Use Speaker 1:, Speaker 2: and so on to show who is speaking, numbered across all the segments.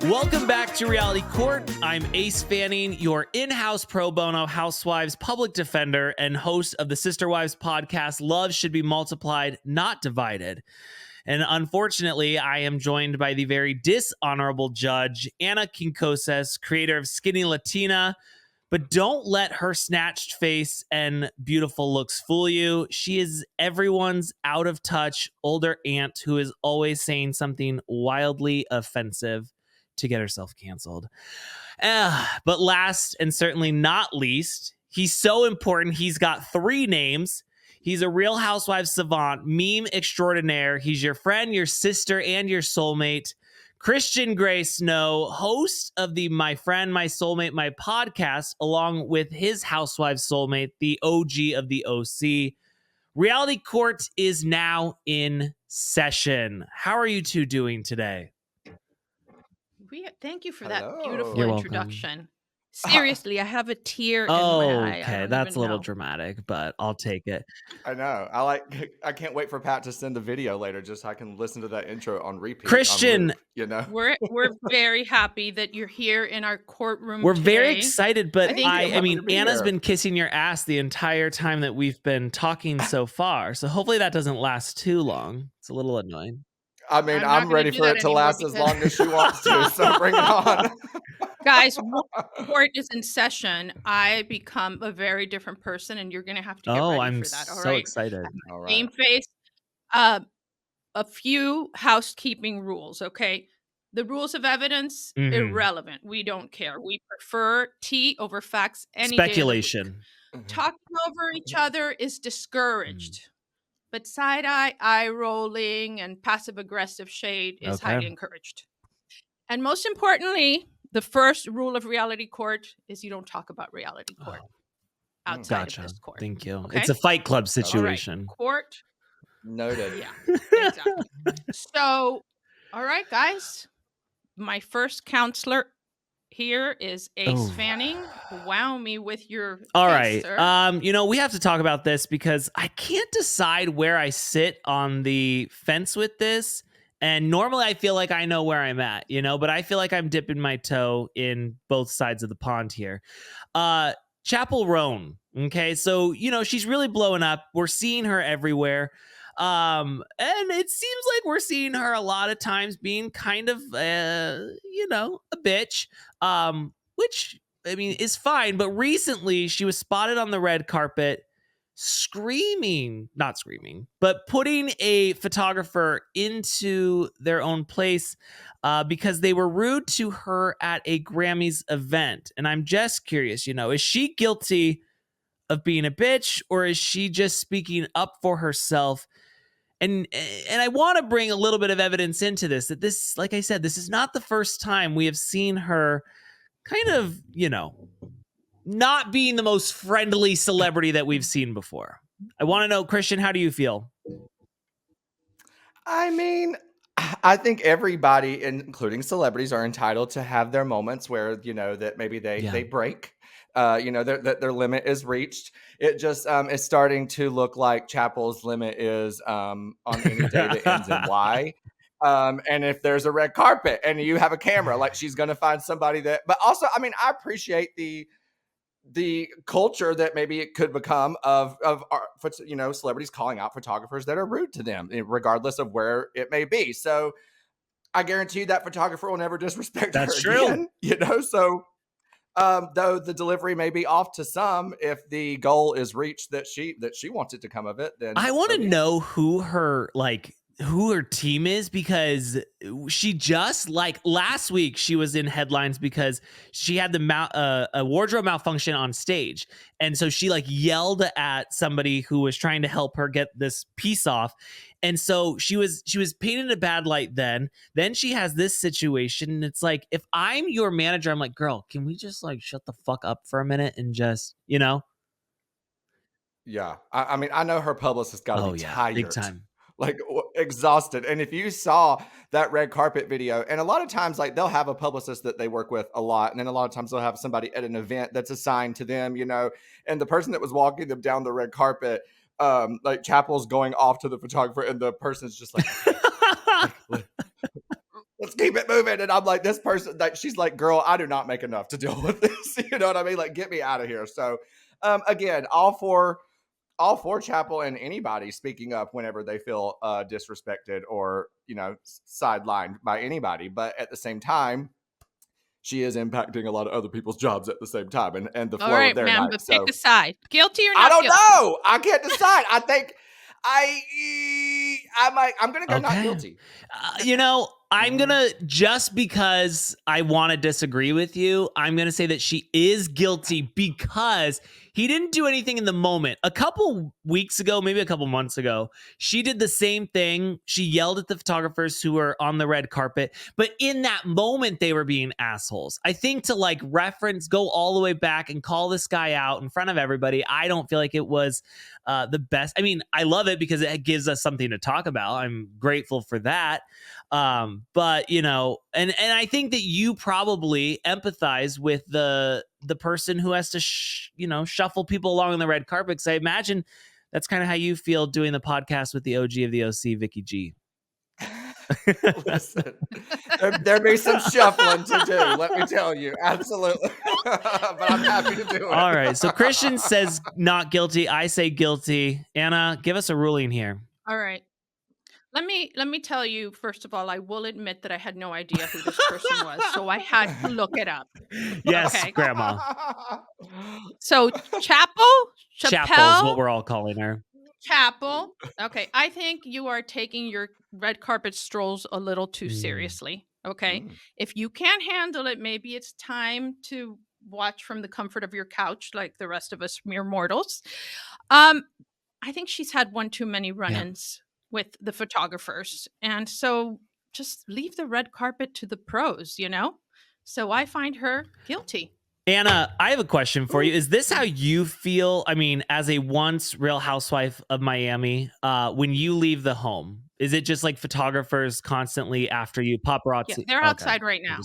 Speaker 1: Welcome back to Reality Court. I'm Ace Fanning, your in-house pro bono housewives public defender and host of the Sister Wives podcast, Love Should Be Multiplied, Not Divided. And unfortunately, I am joined by the very dishonorable judge, Anna Quincoces, creator of Skinny Latina. But don't let her snatched face and beautiful looks fool you. She is everyone's out of touch older aunt who is always saying something wildly offensive to get herself canceled. But last and certainly not least, he's so important. He's got 3 names. He's a Real Housewives savant, meme extraordinaire. He's your friend, your sister, and your soulmate. Christian Gray Snow, host of the My Friend, My Soulmate, My podcast, along with his housewives soulmate, the OG of the OC. Reality Court is now in session. How are you two doing today?
Speaker 2: Thank you for that
Speaker 3: Hello.
Speaker 2: beautiful
Speaker 1: You're
Speaker 2: introduction.
Speaker 1: welcome.
Speaker 2: Seriously, I have a tear in my eye.
Speaker 1: Okay, that's a little dramatic, but I'll take it.
Speaker 3: I know. I can't wait for Pat to send the video later, just so I can listen to that intro on repeat.
Speaker 1: Christian,
Speaker 2: we're very happy that you're here in our courtroom.
Speaker 1: We're
Speaker 2: today.
Speaker 1: very excited, but I mean, Anna's
Speaker 3: here.
Speaker 1: been kissing your ass the entire time that we've been talking so far. So hopefully that doesn't last too long. It's a little annoying.
Speaker 3: I mean, I'm ready for it to last as long as she wants to, so bring it on.
Speaker 2: Guys, court is in session. I become a very different person, and you're going to have to get ready
Speaker 1: I'm
Speaker 2: for that. All
Speaker 1: so
Speaker 2: right?
Speaker 1: excited.
Speaker 3: All right.
Speaker 2: Game face. A few housekeeping rules, okay? The rules of evidence, irrelevant. We don't care. We prefer tea over facts any
Speaker 1: Speculation.
Speaker 2: day. Talking over each other is discouraged. But side-eye, eye-rolling, and passive-aggressive shade is highly encouraged. And most importantly, the first rule of reality court is you don't talk about reality court outside of this court.
Speaker 1: Thank you.
Speaker 2: Okay?
Speaker 1: It's a Fight Club situation.
Speaker 2: All right. Court.
Speaker 3: Noted.
Speaker 2: Yeah, exactly. So, all right, guys. My first counselor here is Ace Fanning. Wow me with your
Speaker 1: All
Speaker 2: case,
Speaker 1: right.
Speaker 2: sir.
Speaker 1: We have to talk about this because I can't decide where I sit on the fence with this. And normally I feel like I know where I'm at, but I feel like I'm dipping my toe in both sides of the pond here. Chappell Roan. Okay. So, she's really blowing up. We're seeing her everywhere. And it seems like we're seeing her a lot of times being kind of, a bitch, which I mean is fine. But recently she was spotted on the red carpet not screaming, but putting a photographer into their own place because they were rude to her at a Grammys event. And I'm just curious, is she guilty of being a bitch or is she just speaking up for herself? And I want to bring a little bit of evidence into this, that this, like I said, this is not the first time we have seen her kind of, not being the most friendly celebrity that we've seen before. I want to know, Christian, how do you feel?
Speaker 3: I mean, I think everybody, including celebrities, are entitled to have their moments where, that maybe they break. Their limit is reached. It just is starting to look like Chappell's limit is on any day that ends in Y. And if there's a red carpet and you have a camera, like she's going to find somebody that. But also, I mean, I appreciate the culture that maybe it could become of celebrities calling out photographers that are rude to them, regardless of where it may be. So I guarantee you that photographer will never disrespect her again. So. Though the delivery may be off to some, if the goal is reached that she wants it to come of it, then
Speaker 1: I want to know who her team is, because she just last week she was in headlines because she had a wardrobe malfunction on stage, and so she yelled at somebody who was trying to help her get this piece off. And so she was painted in a bad light then she has this situation. And it's like, if I'm your manager, I'm like, girl, can we just shut the fuck up for a minute and just,
Speaker 3: Yeah. I mean, I know her publicist got to be tired.
Speaker 1: Big time.
Speaker 3: Exhausted. And if you saw that red carpet video, and a lot of times they'll have a publicist that they work with a lot. And then a lot of times they'll have somebody at an event that's assigned to them, and the person that was walking them down the red carpet, Chappell's going off to the photographer and the person's just let's keep keep it moving. And I'm like, this person, that she's like, girl, I do not make enough to deal with this. You know what I mean? Like, get me out of here. So again, all for Chappell and anybody speaking up whenever they feel disrespected or, sidelined by anybody. But at the same time, she is impacting a lot of other people's jobs at the same time and the flow of their
Speaker 2: ma'am,
Speaker 3: night.
Speaker 2: but
Speaker 3: So
Speaker 2: pick a side. Guilty or not
Speaker 3: I don't
Speaker 2: guilty?
Speaker 3: know. I can't decide. I think I'm going to go not guilty.
Speaker 1: I'm going to, just because I want to disagree with you, I'm going to say that she is guilty because he didn't do anything in the moment. A couple weeks ago, maybe a couple months ago, she did the same thing. She yelled at the photographers who were on the red carpet, but in that moment, they were being assholes. I think to go all the way back and call this guy out in front of everybody, I don't feel like it was the best. I mean, I love it because it gives us something to talk about. I'm grateful for that. But and I think that you probably empathize with the person who has to shuffle people along on the red carpet, because I imagine that's kind of how you feel doing the podcast with the OG of the OC, Vicky G.
Speaker 3: Listen, there may be some shuffling to do, let me tell you. Absolutely. But I'm happy to do it.
Speaker 1: All right, so Christian says not guilty, I say guilty. Anna, give us a ruling here.
Speaker 2: All right. Let me tell you, first of all, I will admit that I had no idea who this person was, so I had to look it up.
Speaker 1: Yes,
Speaker 2: Okay.
Speaker 1: Grandma.
Speaker 2: So Chappell?
Speaker 1: Chappell's what we're all calling her.
Speaker 2: Chappell. Okay, I think you are taking your red carpet strolls a little too seriously. Okay, if you can't handle it, maybe it's time to watch from the comfort of your couch, like the rest of us mere mortals. I think she's had one too many run-ins with the photographers, and so just leave the red carpet to the pros. So I find her guilty.
Speaker 1: Anna, I have a question for you. Is this how you feel? I mean, as a once Real Housewife of Miami, when you leave the home, is it just like photographers constantly after you, paparazzi?
Speaker 2: Yeah, they're outside right now.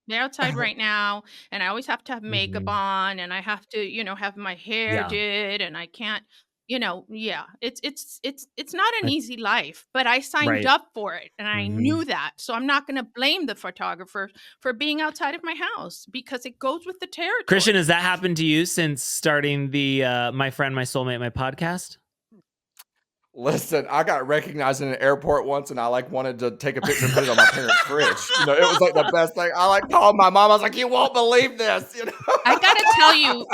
Speaker 2: They're outside right now, and I always have to have makeup on, and I have to, have my hair did, and I can't, it's not an easy life, but I signed up for it, and I knew that, so I'm not going to blame the photographer for being outside of my house because it goes with the territory.
Speaker 1: Christian, has that happened to you since starting the My Friend, My Soulmate, My podcast?
Speaker 3: Listen, I got recognized in an airport once, and I wanted to take a picture and put it on my parents' fridge. It was the best thing. I called my mom. I was like, "You won't believe this."
Speaker 2: I gotta tell you,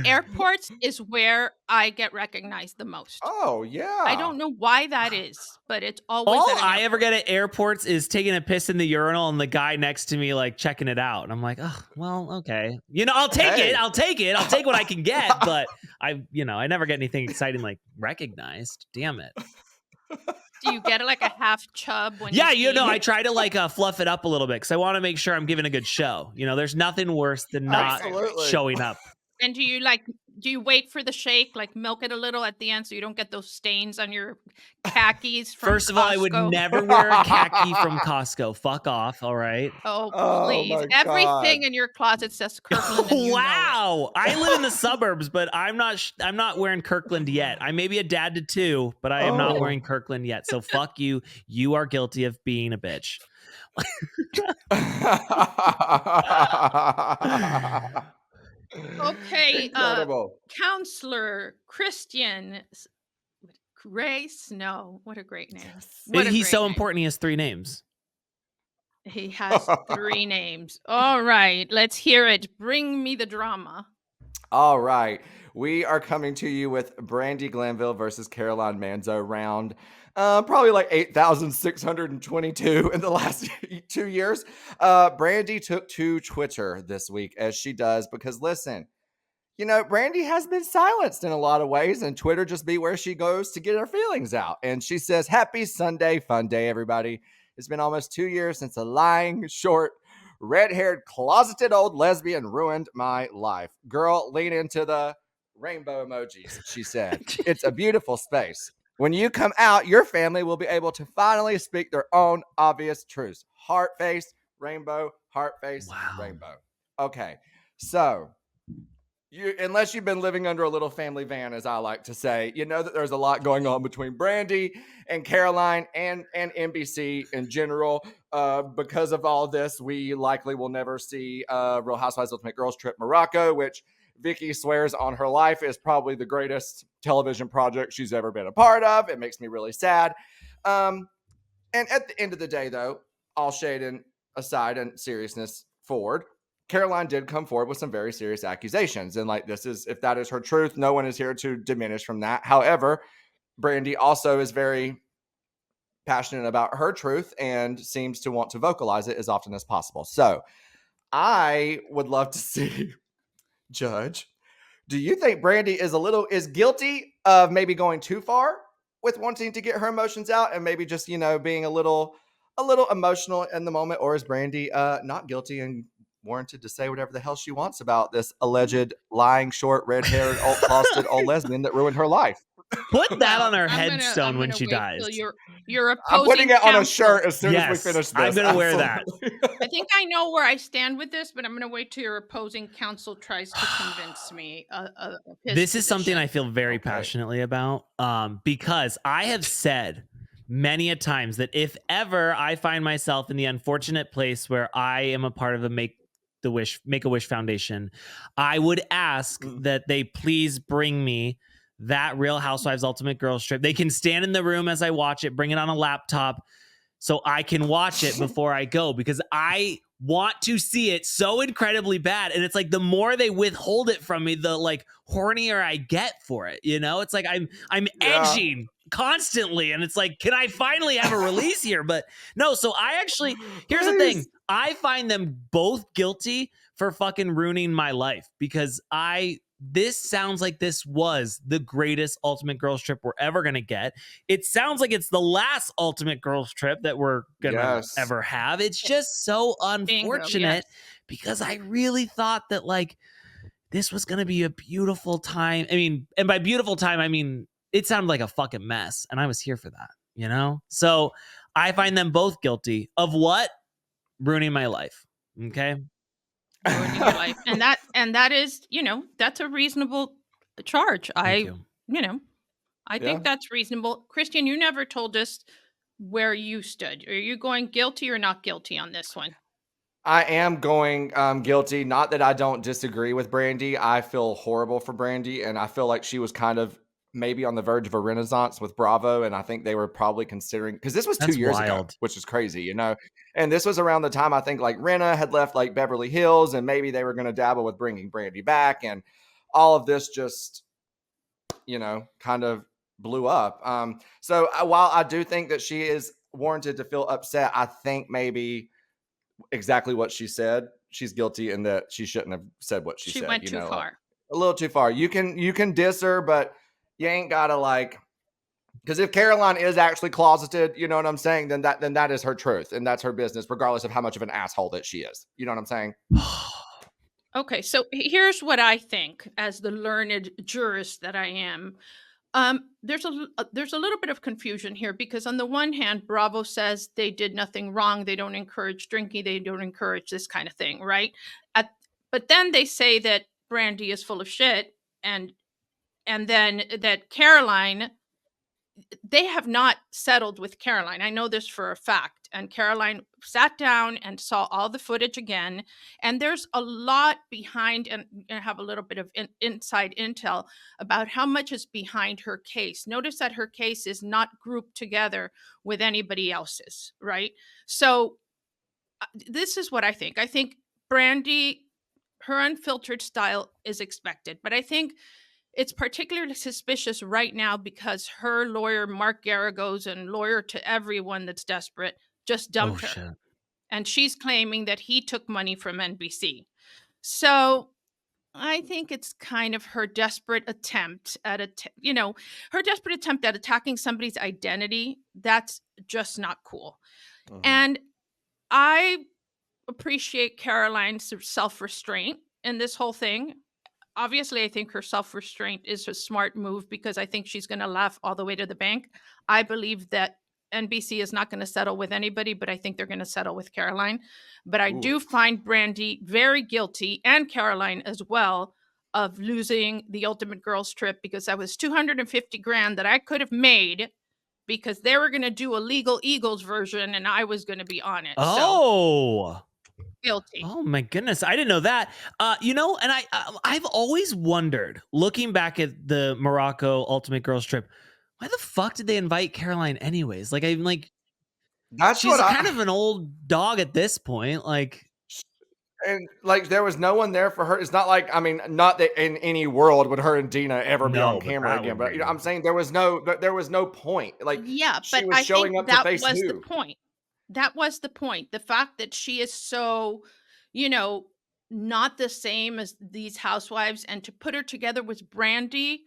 Speaker 2: airports is where I get recognized the most.
Speaker 3: Oh yeah.
Speaker 2: I don't know why that is, but it's always.
Speaker 1: All I ever get at airports is taking a piss in the urinal and the guy next to me checking it out, and I'm like, oh well, okay. I'll take it. I'll take it. I'll take what I can get, but I never get anything exciting like recognized. Damn it.
Speaker 2: Do you get a half chub when
Speaker 1: I try to fluff it up a little bit because I want to make sure I'm giving a good show. There's nothing worse than not showing up.
Speaker 2: And do you wait for the shake, milk it a little at the end so you don't get those stains on your khakis from
Speaker 1: First of all, I would never wear a khaki from Costco. Fuck off, all right?
Speaker 2: Oh, please. Everything in your closet says Kirkland.
Speaker 1: Wow. I live in the suburbs, but I'm not wearing Kirkland yet. I may be a dad to two, but I am not wearing Kirkland yet. So fuck you. You are guilty of being a bitch.
Speaker 2: Okay, Counselor Christian Ray Snow. What a great name.
Speaker 1: He's so important he has 3 names.
Speaker 2: He has 3 names. All right, let's hear it. Bring me the drama.
Speaker 3: All right. We are coming to you with Brandi Glanville versus Caroline Manzo round probably 8,622 in the last 2 years. Brandi took to Twitter this week, as she does, because listen, Brandi has been silenced in a lot of ways, and Twitter just be where she goes to get her feelings out. And she says, "Happy Sunday, fun day, everybody. It's been almost 2 years since a lying, short, red-haired, closeted old lesbian ruined my life. Girl, lean into the rainbow emojis," she said. "It's a beautiful space. When you come out, your family will be able to finally speak their own obvious truths. Heart face, rainbow, heart face, rainbow." Okay, so unless you've been living under a little family van, as I like to say, you know that there's a lot going on between Brandi and Caroline and NBC in general. Because of all this, we likely will never see Real Housewives Ultimate Girls Trip Morocco, which Vicky swears on her life is probably the greatest television project she's ever been a part of. It makes me really sad. And at the end of the day, though, all shade and aside and seriousness forward, Caroline did come forward with some very serious accusations. And like, if that is her truth, no one is here to diminish from that. However, Brandi also is very passionate about her truth and seems to want to vocalize it as often as possible. So I would love to see, Judge, do you think Brandi is guilty of maybe going too far with wanting to get her emotions out and maybe just, being a little emotional in the moment? Or is Brandi not guilty and warranted to say whatever the hell she wants about this alleged lying, short, red-haired, alt-closeted old lesbian that ruined her life?
Speaker 1: Put that on her headstone when she dies.
Speaker 2: You're opposing
Speaker 3: I'm putting it
Speaker 2: counsel.
Speaker 3: on a shirt as soon as we finish this.
Speaker 1: I'm going to wear that.
Speaker 2: I think I know where I stand with this, but I'm going to wait till your opposing counsel tries to convince me of his
Speaker 1: This is
Speaker 2: position.
Speaker 1: something I feel very passionately about because I have said many a times that if ever I find myself in the unfortunate place where I am a part of a Make-A-Wish Foundation, I would ask that they please bring me that Real Housewives Ultimate Girls Trip. They can stand in the room as I watch it, bring it on a laptop so I can watch it before I go, because I want to see it so incredibly bad. And it's like, the more they withhold it from me, the like hornier I get for it. It's like I'm edging constantly, and it's like, can I finally have a release here? But no. So I actually, here's the thing. I find them both guilty for fucking ruining my life, because this sounds like this was the greatest Ultimate Girls Trip we're ever going to get. It sounds like it's the last Ultimate Girls Trip that we're going to ever have. It's just so unfortunate because I really thought that like this was going to be a beautiful time. I mean, and by beautiful time, I mean, it sounded like a fucking mess, and I was here for that, So I find them both guilty of what? Ruining my life. Okay.
Speaker 2: Ruining your life. And that is, that's a reasonable charge. I think that's reasonable. Christian, you never told us where you stood. Are you going guilty or not guilty on this one?
Speaker 3: I am going guilty. Not that I don't disagree with Brandi. I feel horrible for Brandi, and I feel like she was kind of maybe on the verge of a renaissance with Bravo, and I think they were probably considering, because this was 2 years ago, which is crazy, and this was around the time I think like Rinna had left like Beverly Hills, and maybe they were going to dabble with bringing Brandi back, and all of this just kind of blew up. So while I do think that she is warranted to feel upset, I think maybe exactly what she said, she's guilty in that she shouldn't have said what she said.
Speaker 2: She went too far.
Speaker 3: A little too far. You can diss her, but you ain't gotta like, because if Caroline is actually closeted, you know what I'm saying, then that is her truth, and that's her business, regardless of how much of an asshole that she is. You know what I'm saying?
Speaker 2: Okay, so here's what I think, as the learned jurist that I am. There's a little bit of confusion here, because on the one hand, Bravo says they did nothing wrong. They don't encourage drinking. They don't encourage this kind of thing, right? But then they say that Brandi is full of shit, and then that Caroline, they have not settled with Caroline. I know this for a fact. And Caroline sat down and saw all the footage again. And there's a lot behind, and I have a little bit of inside intel about how much is behind her case. Notice that her case is not grouped together with anybody else's, right? So this is what I think. I think Brandi, her unfiltered style is expected. But I think it's particularly suspicious right now because her lawyer, Mark Garagos, and lawyer to everyone that's desperate, just dumped her. Shit. And she's claiming that he took money from NBC. So I think it's kind of her desperate attempt at attacking somebody's identity. That's just not cool. Mm-hmm. And I appreciate Caroline's self-restraint in this whole thing. Obviously, I think her self-restraint is a smart move, because I think she's going to laugh all the way to the bank. I believe that NBC is not going to settle with anybody, but I think they're going to settle with Caroline. But I do find Brandi very guilty, and Caroline as well, of losing the Ultimate Girls Trip because that was $250,000 that I could have made because they were going to do a Legal Eagles version and I was going to be on it.
Speaker 1: Oh.
Speaker 2: So, guilty.
Speaker 1: Oh my goodness. I didn't know that. And I've always wondered, looking back at the Morocco Ultimate Girls Trip, why the fuck did they invite Caroline anyways? Like, I'm like, she's kind of an old dog at this point. Like,
Speaker 3: and like there was no one there for her. It's not like, I mean, not that in any world would her and Dina ever be on camera again. But I'm saying there was no point. Like,
Speaker 2: yeah, but I think that was the point. That was the point. The fact that she is so, not the same as these housewives, and to put her together with Brandi,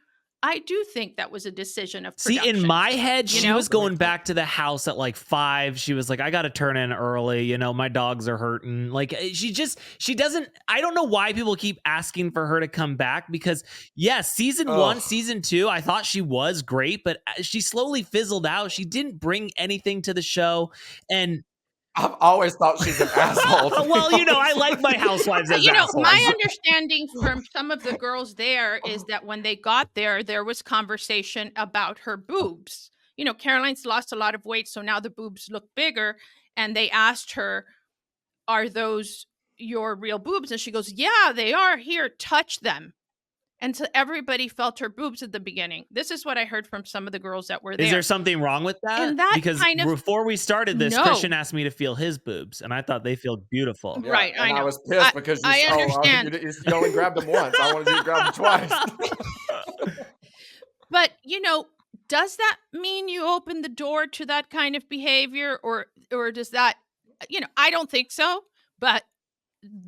Speaker 2: I do think that was a decision of production.
Speaker 1: See, in my head, she was going back to the house at like 5. She was like, I got to turn in early. My dogs are hurting. Like, she doesn't, I don't know why people keep asking for her to come back because, yes, season 1, season 2, I thought she was great, but she slowly fizzled out. She didn't bring anything to the show. And
Speaker 3: I've always thought she's an asshole.
Speaker 1: Well, I like my housewives as assholes.
Speaker 2: My understanding from some of the girls there is that when they got there was conversation about her boobs. Caroline's lost a lot of weight, so now the boobs look bigger. And they asked her, are those your real boobs? And she goes, yeah, they are. Here, touch them. And so everybody felt her boobs at the beginning. This is what I heard from some of the girls that were there.
Speaker 1: Is there something wrong with that?
Speaker 2: And that
Speaker 1: because before we started this, Christian asked me to feel his boobs, and I thought they feel beautiful.
Speaker 2: Yeah, right,
Speaker 3: and
Speaker 2: I know.
Speaker 3: I was pissed because
Speaker 2: I understand.
Speaker 3: You only grabbed them once. I wanted you to grab them twice.
Speaker 2: But, does that mean you open the door to that kind of behavior? Or does that, I don't think so. But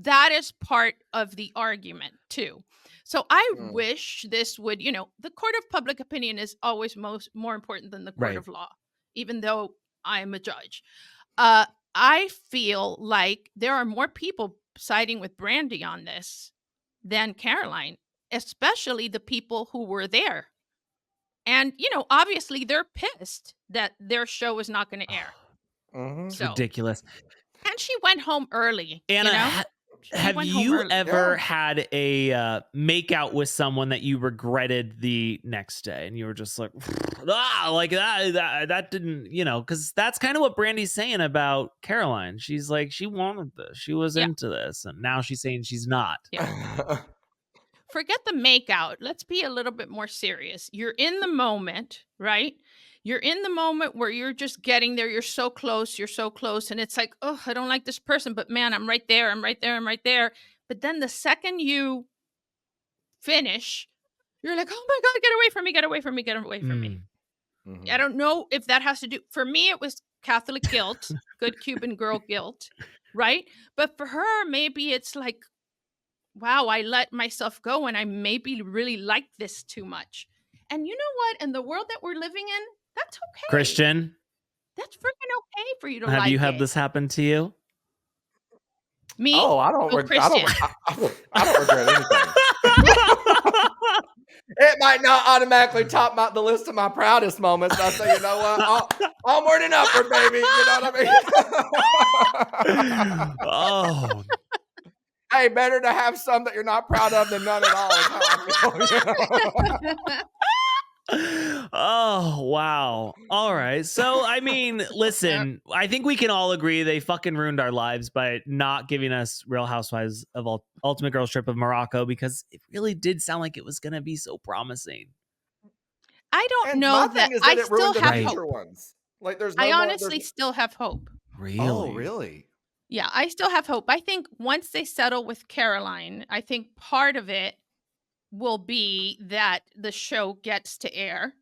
Speaker 2: that is part of the argument, too. So I wish this would, the court of public opinion is always more important than the court of law, even though I'm a judge. I feel like there are more people siding with Brandi on this than Caroline, especially the people who were there. And, obviously they're pissed that their show is not going to air.
Speaker 1: It's ridiculous.
Speaker 2: And she went home early.
Speaker 1: Anna, have you ever had a make out with someone that you regretted the next day and you were just like, like that didn't, because that's kind of what Brandi's saying about Caroline. She's like, she wanted this, she was into this, and now she's saying she's not.
Speaker 2: Yeah. Forget the make out. Let's be a little bit more serious. You're in the moment, right? You're in the moment where you're just getting there. You're so close. And it's like, oh, I don't like this person, but man, I'm right there. But then the second you finish, you're like, oh my God, get away from me. Mm-hmm. I don't know if that has to do, for me, it was Catholic guilt, good Cuban girl guilt, right? But for her, maybe it's like, wow, I let myself go and I maybe really like this too much. And you know what? In the world that we're living in, that's okay.
Speaker 1: Christian,
Speaker 2: that's freaking okay for you to like it.
Speaker 1: Have you had this happen to you?
Speaker 2: Me?
Speaker 3: Oh, I don't regret anything. It might not automatically top the list of my proudest moments. I say, you know what? Onward and upward, baby. You know what I mean?
Speaker 1: Oh.
Speaker 3: Hey, better to have some that you're not proud of than none at all. Is how I feel,
Speaker 1: Oh, wow. All right. So, I mean, listen, I think we can all agree they fucking ruined our lives by not giving us Real Housewives of Ultimate Girls Trip of Morocco, because it really did sound like it was going to be so promising.
Speaker 2: I don't know that I still have hope.
Speaker 3: Ones. Like, there's
Speaker 2: I honestly still have hope.
Speaker 1: Really?
Speaker 3: Oh, really?
Speaker 2: Yeah, I still have hope. I think once they settle with Caroline, I think part of it will be that the show gets to air.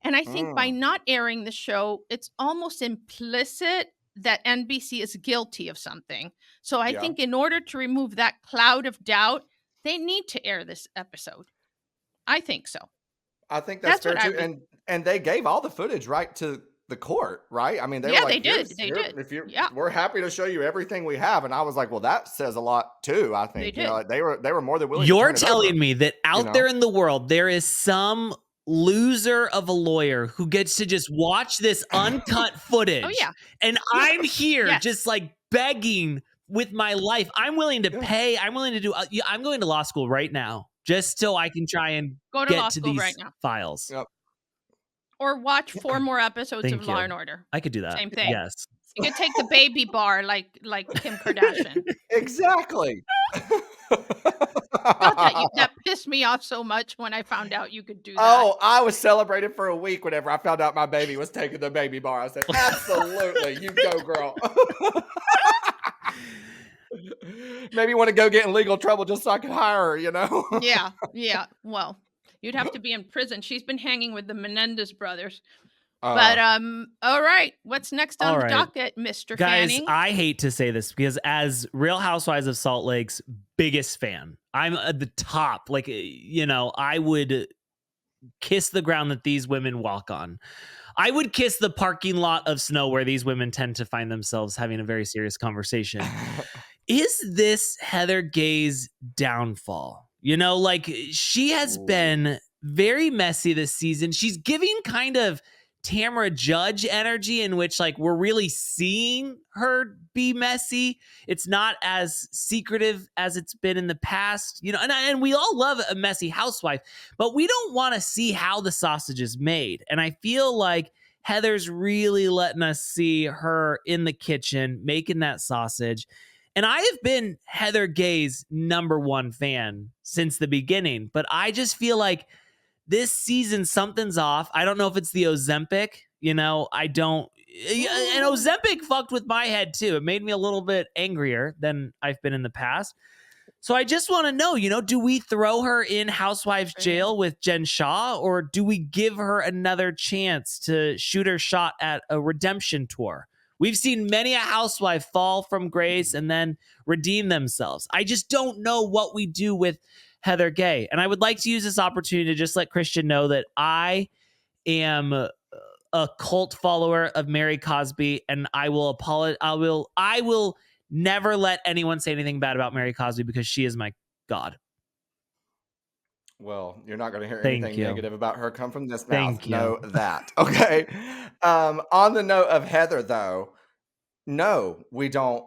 Speaker 2: And I think by not airing the show, it's almost implicit that NBC is guilty of something. So I think in order to remove that cloud of doubt, they need to air this episode. I think so.
Speaker 3: I think that's fair too. And they gave all the footage right to the court, right? I mean, they were like,
Speaker 2: they did.
Speaker 3: We're happy to show you everything we have. And I was like, well, that says a lot too. I think they were more than willing.
Speaker 1: You're telling me that out there in the world, there is some loser of a lawyer who gets to just watch this uncut footage.
Speaker 2: Oh yeah.
Speaker 1: And I'm here just like begging with my life. I'm willing to pay. I'm willing to do. I'm going to law school right now just so I can try and
Speaker 2: go to law
Speaker 1: get to
Speaker 2: school
Speaker 1: these
Speaker 2: right now.
Speaker 1: files.
Speaker 3: Yep.
Speaker 2: Or watch 4 more episodes
Speaker 1: Thank
Speaker 2: of Law
Speaker 1: you.
Speaker 2: and Order.
Speaker 1: I could do that.
Speaker 2: Same thing.
Speaker 1: Yes.
Speaker 2: You could take the baby bar like Kim Kardashian.
Speaker 3: Exactly.
Speaker 2: That pissed me off so much when I found out you could do that.
Speaker 3: Oh, I was celebrating for a week whenever I found out my baby was taking the baby bar. I said, absolutely, you go, girl. Maybe you want to go get in legal trouble just so I can hire her, you know?
Speaker 2: Yeah. Well, you'd have to be in prison. She's been hanging with the Menendez brothers. But all right, what's next on the docket, Mr.
Speaker 1: Guys,
Speaker 2: Fanning?
Speaker 1: I hate to say this because as Real Housewives of Salt Lake's biggest fan, I'm at the top. Like, you know, I would kiss the ground that these women walk on. I would kiss the parking lot of snow where these women tend to find themselves having a very serious conversation. Is this Heather Gay's downfall? You know, like, she has been very messy this season. She's giving kind of Tamara Judge energy in which, like, we're really seeing her be messy. It's not as secretive as it's been in the past, you know, and we all love a messy housewife, but we don't want to see how the sausage is made. And I feel like Heather's really letting us see her in the kitchen making that sausage. And I have been Heather Gay's #1 fan since the beginning, but I just feel like this season, something's off. I don't know if it's the Ozempic, you know, I don't. And Ozempic fucked with my head too. It made me a little bit angrier than I've been in the past. So I just want to know, you know, do we throw her in Housewives jail with Jen Shah, or do we give her another chance to shoot her shot at a redemption tour? We've seen many a housewife fall from grace and then redeem themselves. I just don't know what we do with Heather Gay. And I would like to use this opportunity to just let Christian know that I am a cult follower of Mary Cosby, and I will apologize. I will never let anyone say anything bad about Mary Cosby because she is my god.
Speaker 3: Well, you're not going to hear anything negative about her come from this mouth.
Speaker 1: Thank you.
Speaker 3: Know that. Okay. On the note of Heather, though, no, we don't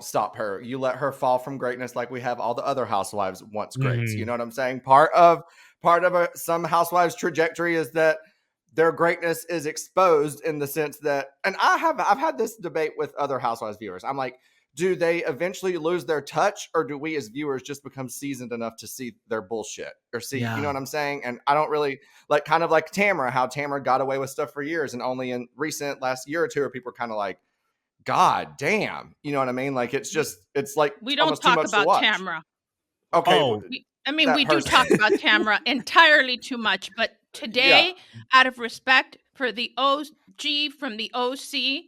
Speaker 3: stop her. You let her fall from greatness like we have all the other housewives once greats. You know what I'm saying? Part of some housewives' trajectory is that their greatness is exposed in the sense that, and I've had this debate with other housewives viewers. I'm like, do they eventually lose their touch, or do we as viewers just become seasoned enough to see their bullshit or see, you know what I'm saying? And I don't really like, kind of like Tamara, how Tamara got away with stuff for years. And only in last year or two, people are kind of like, God damn. You know what I mean? Like, it's like,
Speaker 2: we don't talk about Tamara.
Speaker 3: Okay.
Speaker 2: We do talk about Tamara entirely too much, but today, out of respect for the OG from the OC,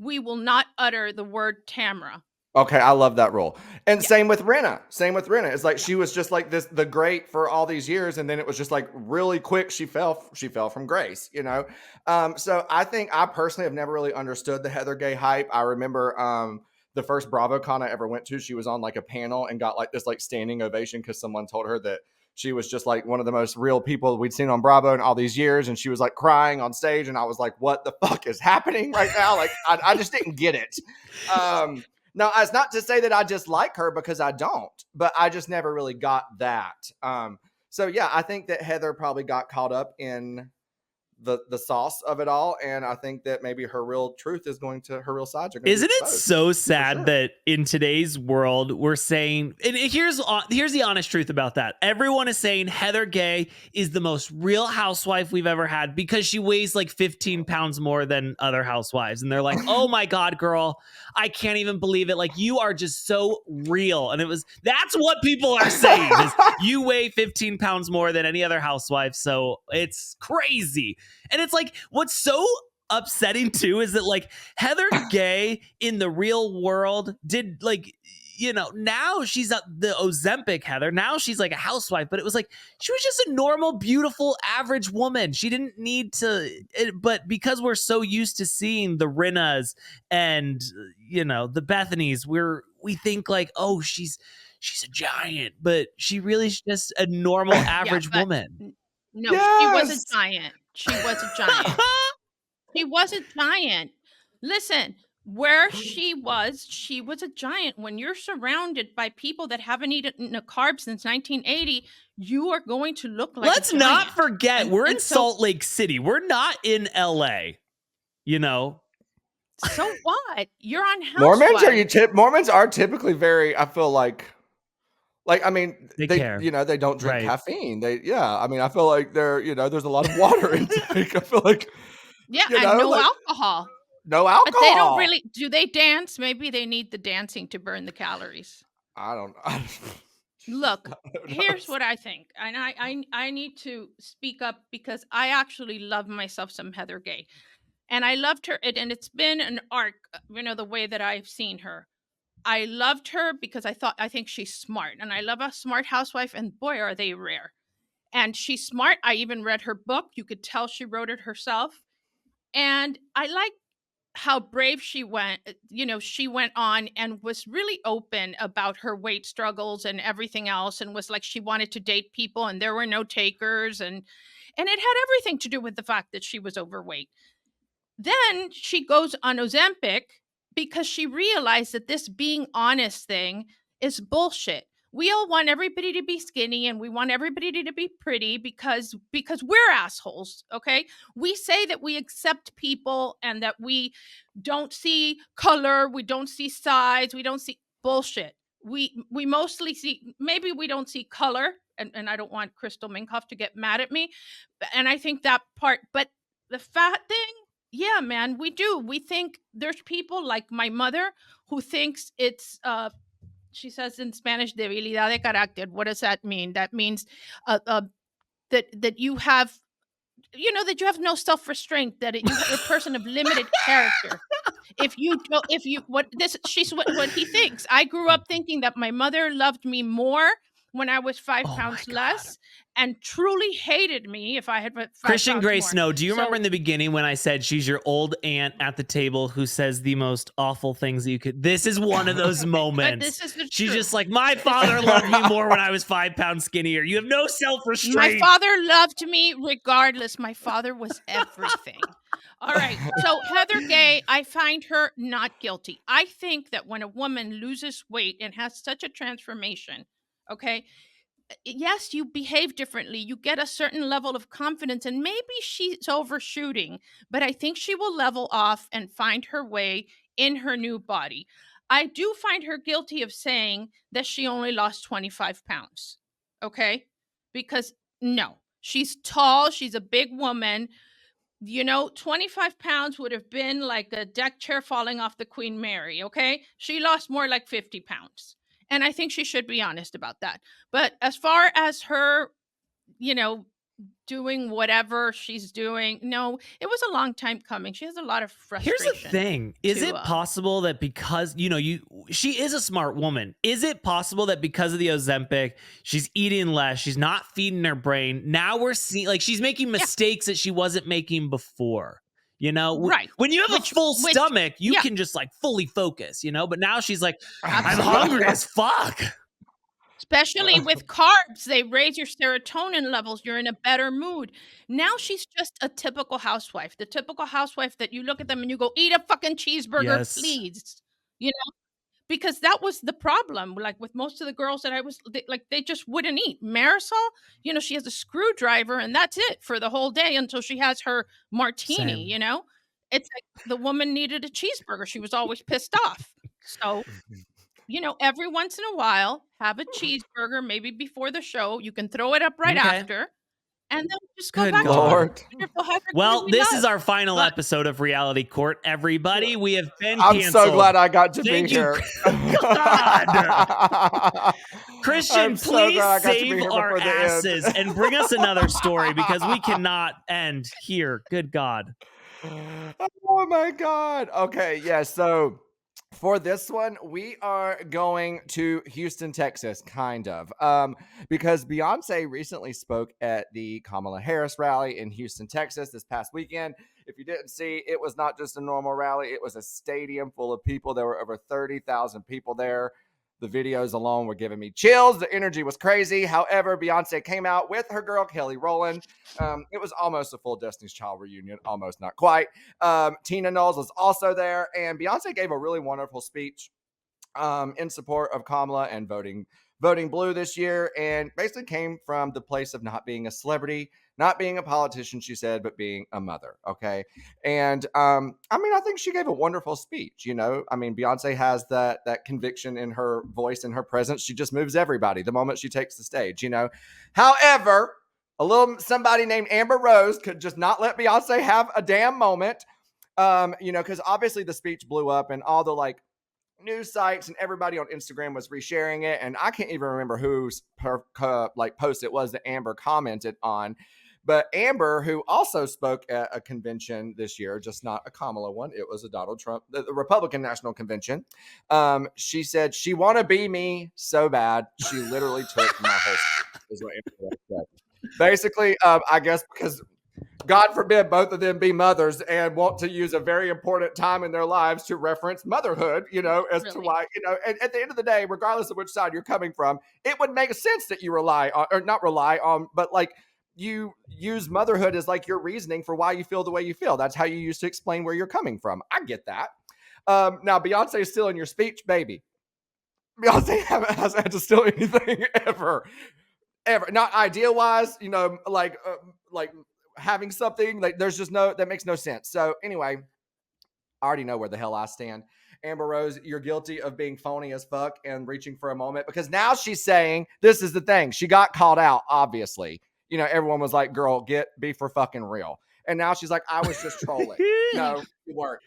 Speaker 2: we will not utter the word Tamara.
Speaker 3: Okay, I love that rule. And same with Rinna. It's like she was just like the great for all these years, and then it was just like really quick she fell from grace, you know. So I think I personally have never really understood the Heather Gay hype. I remember the first BravoCon I ever went to, she was on like a panel and got like this like standing ovation because someone told her that she was just like one of the most real people we'd seen on Bravo in all these years. And she was like crying on stage. And I was like, what the fuck is happening right now? Like, I just didn't get it. Now, it's not to say that I just like her, because I don't, but I just never really got that. So yeah, I think that Heather probably got caught up in the sauce of it all, and I think that maybe her real truth is her real sides are going to
Speaker 1: Isn't it so sad that in today's world we're saying, and here's the honest truth about that. Everyone is saying Heather Gay is the most real housewife we've ever had because she weighs like 15 pounds more than other housewives. And they're like, oh my God, girl, I can't even believe it. Like, you are just so real. And that's what people are saying is you weigh 15 pounds more than any other housewife. So it's crazy. And it's like, what's so upsetting too is that like Heather Gay in the real world did like, you know, now she's the Ozempic Heather. Now she's like a housewife, but it was like, she was just a normal, beautiful, average woman. She didn't need but because we're so used to seeing the Rinnas and, you know, the Bethany's, we think like, oh, she's a giant, but she really is just a normal, average woman.
Speaker 2: No, yes! She was a giant. She was a giant. She was a giant. Listen, where she was a giant. When you're surrounded by people that haven't eaten a carb since 1980, you are going to look like
Speaker 1: Let's
Speaker 2: a giant.
Speaker 1: not forget, we're in Salt Lake City. We're not in LA, you know?
Speaker 2: So what? You're on Housewives.
Speaker 3: Mormons are typically very, I feel like, I mean, they
Speaker 1: care.
Speaker 3: You know, they don't drink caffeine. I mean, I feel like there's a lot of water intake. I feel like,
Speaker 2: and no alcohol.
Speaker 3: No alcohol.
Speaker 2: But they don't really, do they dance? Maybe they need the dancing to burn the calories.
Speaker 3: I don't know.
Speaker 2: Look, here's what I think. And I need to speak up because I actually love myself some Heather Gay. And I loved her. And it's been an arc, the way that I've seen her. I loved her because I think she's smart. And I love a smart housewife. And boy, are they rare. And she's smart. I even read her book. You could tell she wrote it herself. And I like how brave she went. She went on and was really open about her weight struggles and everything else, and was like she wanted to date people and there were no takers, and it had everything to do with the fact that she was overweight. Then she goes on Ozempic because she realized that this being honest thing is bullshit. We all want everybody to be skinny and we want everybody to be pretty because we're assholes, okay? We say that we accept people and that we don't see color, we don't see size, we don't see bullshit. We mostly see, maybe we don't see color, and I don't want Crystal Minkoff to get mad at me, and I think that part, but the fat thing, yeah, man, we do. We think there's people like my mother who thinks it's she says in Spanish, debilidad de carácter. What does that mean? That means that you have, that you have no self-restraint, that you're a person of limited character. What he thinks. I grew up thinking that my mother loved me more when I was 5 pounds less and truly hated me if I had 5
Speaker 1: Christian
Speaker 2: pounds
Speaker 1: Grace
Speaker 2: more.
Speaker 1: Snow, do you remember in the beginning when I said she's your old aunt at the table who says the most awful things that you could? This is one of those moments.
Speaker 2: This is the
Speaker 1: She's
Speaker 2: truth.
Speaker 1: just like, my father loved me more when I was 5 pounds skinnier. You have no self-restraint.
Speaker 2: My father loved me regardless. My father was everything. All right. So Heather Gay, I find her not guilty. I think that when a woman loses weight and has such a transformation, okay, yes, you behave differently. You get a certain level of confidence, and maybe she's overshooting, but I think she will level off and find her way in her new body. I do find her guilty of saying that she only lost 25 pounds. Okay? Because no, she's tall. She's a big woman. 25 pounds would have been like a deck chair falling off the Queen Mary. Okay? She lost more like 50 pounds. And I think she should be honest about that. But as far as her, doing whatever she's doing, no, it was a long time coming. She has a lot of frustration.
Speaker 1: Here's the thing. Is it possible that because, she is a smart woman. Is it possible that because of the Ozempic, she's eating less, she's not feeding her brain? Now we're seeing, like, she's making mistakes that she wasn't making before.
Speaker 2: Right.
Speaker 1: When you have a full stomach, you can just like fully focus, but now she's like, I'm hungry as fuck.
Speaker 2: Especially with carbs, they raise your serotonin levels. You're in a better mood. Now she's just a typical housewife. The typical housewife that you look at them and you go, eat a fucking cheeseburger, please. Because that was the problem. Like with most of the girls that they just wouldn't eat. Marisol, she has a screwdriver and that's it for the whole day until she has her martini, It's like the woman needed a cheeseburger. She was always pissed off. So, every once in a while, have a cheeseburger, maybe before the show. You can throw it up right after. And then just go back
Speaker 3: Lord.
Speaker 2: Well,
Speaker 1: this is our final episode of Reality Court, everybody. We have been
Speaker 3: I'm
Speaker 1: canceled.
Speaker 3: so glad I got to be here.
Speaker 1: God. Christian, please save our asses and bring us another story because we cannot end here. Good God.
Speaker 3: Oh, my God. Okay, yeah, so for this one, we are going to Houston, Texas, kind of, because Beyoncé recently spoke at the Kamala Harris rally in Houston, Texas this past weekend. If you didn't see, it was not just a normal rally. It was a stadium full of people. There were over 30,000 people there. The videos alone were giving me chills. The energy was crazy. However, Beyonce came out with her girl, Kelly Rowland. It was almost a full Destiny's Child reunion. Almost, not quite. Tina Knowles was also there. And Beyonce gave a really wonderful speech in support of Kamala and voting blue this year, and basically came from the place of not being a celebrity, not being a politician, she said, but being a mother. Okay. And I mean, I think she gave a wonderful speech. I mean, Beyonce has that conviction in her voice and her presence. She just moves everybody the moment she takes the stage. However, somebody named Amber Rose could just not let Beyonce have a damn moment. Because obviously the speech blew up and all the news sites and everybody on Instagram was resharing it, and I can't even remember whose post it was that Amber commented on. But Amber, who also spoke at a convention this year, just not a Kamala one, it was a Donald Trump, the Republican National Convention. She said she want to be me so bad. She literally took my whole speech, is what Amber said. Basically, I guess because God forbid both of them be mothers and want to use a very important time in their lives to reference motherhood, as to why, and at the end of the day, regardless of which side you're coming from, it would make sense that you but you use motherhood as your reasoning for why you feel the way you feel. That's how you used to explain where you're coming from. I get that. Now Beyonce is still in your speech, baby. Beyonce hasn't had to steal anything ever. Not idea wise, having something there's just that makes no sense. So anyway, I already know where the hell I stand. Amber Rose, you're guilty of being phony as fuck and reaching for a moment, because now she's saying, this is the thing, she got called out, obviously. Everyone was like, girl, be for fucking real. And now she's like, I was just trolling. No, you weren't.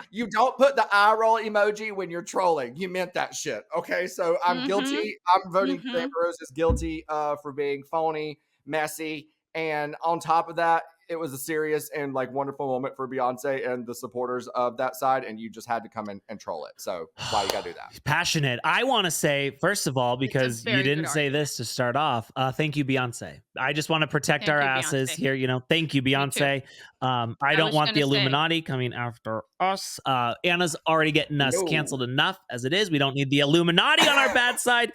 Speaker 3: You don't put the eye roll emoji when you're trolling. You meant that shit. Okay, so I'm guilty. I'm voting for Amber Rose is guilty for being phony, messy. And on top of that, it was a serious and wonderful moment for Beyonce and the supporters of that side. And you just had to come in and troll it. So why you got to do that?
Speaker 1: Passionate. I want to say, first of all, because you didn't say this to start off, thank you, Beyonce. I just want to protect our asses here. Thank you, Beyonce. I don't want the Illuminati coming after us. Anna's already getting us canceled enough as it is. We don't need the Illuminati on our bad side.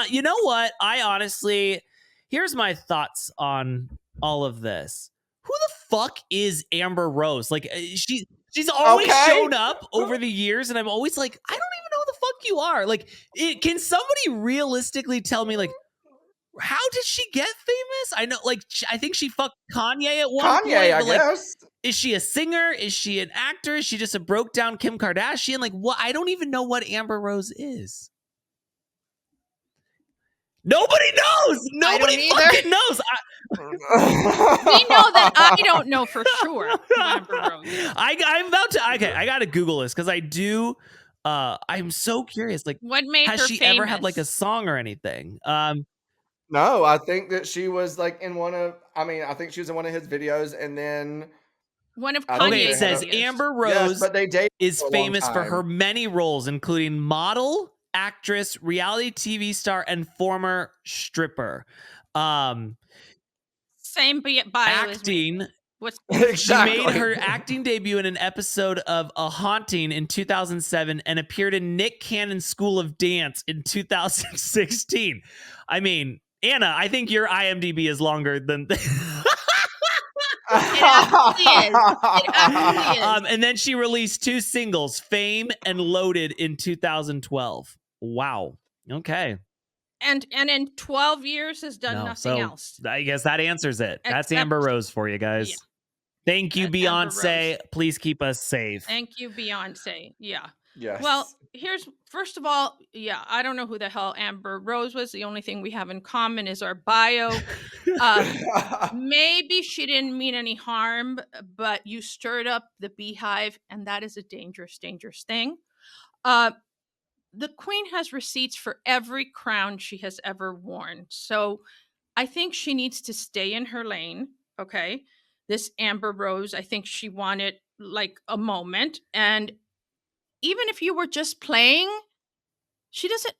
Speaker 1: You know what? Here's my thoughts on all of this. Who the fuck is Amber Rose? She's always shown up over the years, and I'm always like, I don't even know who the fuck you are. Can somebody realistically tell me, how did she get famous? I know, I think she fucked Kanye at one point.
Speaker 3: I guess.
Speaker 1: Is she a singer? Is she an actor? Is she just a broke down Kim Kardashian? What? I don't even know what Amber Rose is. Nobody knows. Nobody fucking knows.
Speaker 2: We know that I don't know for sure.
Speaker 1: I'm about to. Okay, I gotta Google this because I do. I'm so curious.
Speaker 2: What made her
Speaker 1: has she
Speaker 2: famous?
Speaker 1: ever had a song or anything?
Speaker 3: No, I think that she was in one of. I mean, I think she was in one of his videos, and then
Speaker 2: one of Kanye's.
Speaker 1: Okay, it says Amber Rose is famous for her many roles, including model, actress, reality TV star, and former stripper.
Speaker 2: Same bio
Speaker 1: acting.
Speaker 3: Exactly.
Speaker 1: She made her acting debut in an episode of A Haunting in 2007 and appeared in Nick Cannon's School of Dance in 2016. I mean, Anna, I think your IMDb is longer than.
Speaker 2: It actually is.
Speaker 1: And then she released 2 singles, Fame and Loaded, in 2012. Wow. Okay.
Speaker 2: And in 12 years has done nothing else.
Speaker 1: I guess that answers it. That's Amber Rose for you guys. Yeah. Thank you, Beyonce. Please keep us safe.
Speaker 2: Thank you, Beyonce. Yeah.
Speaker 3: Yes.
Speaker 2: Well, first of all, I don't know who the hell Amber Rose was. The only thing we have in common is our bio. Maybe she didn't mean any harm, but you stirred up the beehive, and that is a dangerous, dangerous thing. The queen has receipts for every crown she has ever worn. So I think she needs to stay in her lane. Okay. This Amber Rose, I think she wanted a moment. And even if you were just playing, she doesn't.